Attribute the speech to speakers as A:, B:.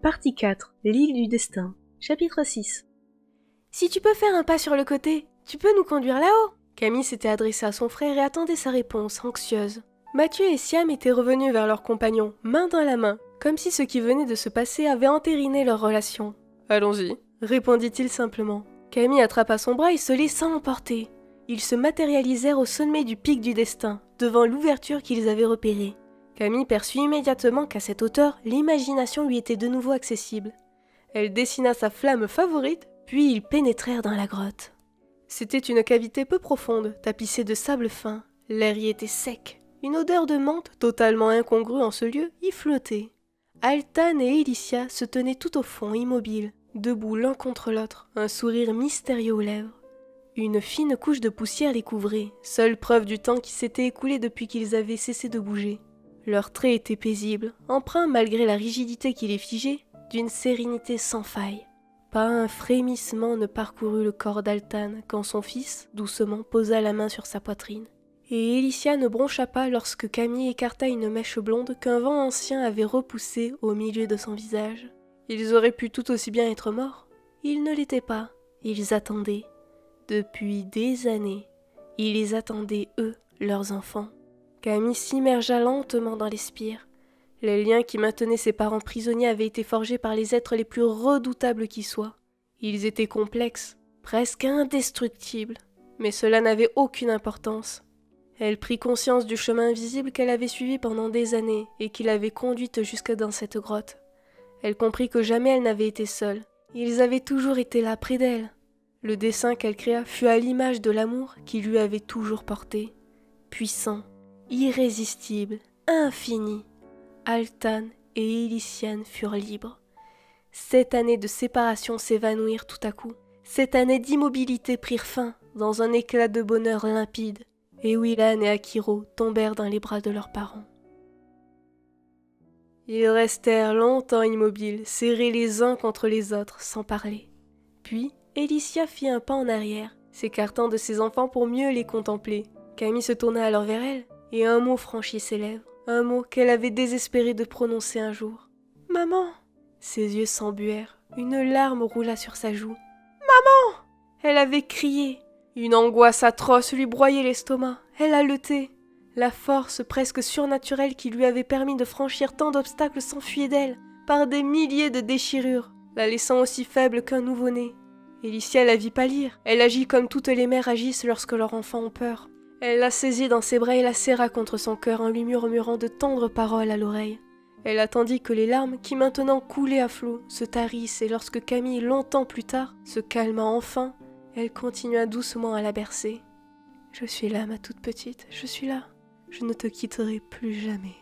A: Partie 4. L'île du destin. Chapitre 6.
B: Si tu peux faire un pas sur le côté, tu peux nous conduire là-haut. Camille s'était adressée à son frère et attendait sa réponse, anxieuse. Mathieu et Siam étaient revenus vers leurs compagnons, main dans la main, comme si ce qui venait de se passer avait entériné leur relation. « Allons-y », répondit-il simplement. Camille attrapa son bras et se laissa emporter. Ils se matérialisèrent au sommet du pic du destin, devant l'ouverture qu'ils avaient repérée. Camille perçut immédiatement qu'à cette hauteur, l'imagination lui était de nouveau accessible. Elle dessina sa flamme favorite, puis ils pénétrèrent dans la grotte. C'était une cavité peu profonde, tapissée de sable fin. L'air y était sec. Une odeur de menthe, totalement incongrue en ce lieu, y flottait. Altan et Elicia se tenaient tout au fond, immobiles, debout l'un contre l'autre, un sourire mystérieux aux lèvres. Une fine couche de poussière les couvrait, seule preuve du temps qui s'était écoulé depuis qu'ils avaient cessé de bouger. Leurs traits étaient paisibles, empreints malgré la rigidité qui les figeait, d'une sérénité sans faille. Pas un frémissement ne parcourut le corps d'Altan quand son fils, doucement, posa la main sur sa poitrine. Et Elicia ne broncha pas lorsque Camille écarta une mèche blonde qu'un vent ancien avait repoussée au milieu de son visage. Ils auraient pu tout aussi bien être morts. Ils ne l'étaient pas. Ils attendaient. Depuis des années, ils les attendaient, eux, leurs enfants. Camille s'immergea lentement dans les spires. Les liens qui maintenaient ses parents prisonniers avaient été forgés par les êtres les plus redoutables qui soient. Ils étaient complexes, presque indestructibles, mais cela n'avait aucune importance. Elle prit conscience du chemin invisible qu'elle avait suivi pendant des années et qui l'avait conduite jusque dans cette grotte. Elle comprit que jamais elle n'avait été seule. Ils avaient toujours été là, près d'elle. Le dessin qu'elle créa fut à l'image de l'amour qui lui avait toujours porté. Puissant, irrésistible, infini. Altan et Elysiane furent libres. 7 années de séparation s'évanouirent tout à coup. 7 années d'immobilité prirent fin dans un éclat de bonheur limpide. Et Willan et Akiro tombèrent dans les bras de leurs parents. Ils restèrent longtemps immobiles, serrés les uns contre les autres, sans parler. Puis, Elicia fit un pas en arrière, s'écartant de ses enfants pour mieux les contempler. Camille se tourna alors vers elle, et un mot franchit ses lèvres, un mot qu'elle avait désespéré de prononcer un jour. « Maman !» Ses yeux s'embuèrent, une larme roula sur sa joue. « Maman !» Elle avait crié. Une angoisse atroce lui broyait l'estomac. Elle haletait. La force presque surnaturelle qui lui avait permis de franchir tant d'obstacles s'enfuyait d'elle, par des milliers de déchirures, la laissant aussi faible qu'un nouveau-né. Elicia la vit pâlir. Elle agit comme toutes les mères agissent lorsque leurs enfants ont peur. Elle la saisit dans ses bras et la serra contre son cœur en lui murmurant de tendres paroles à l'oreille. Elle attendit que les larmes, qui maintenant coulaient à flots, se tarissent et lorsque Camille, longtemps plus tard, se calma enfin, elle continua doucement à la bercer. « Je suis là, ma toute petite, je suis là. Je ne te quitterai plus jamais. »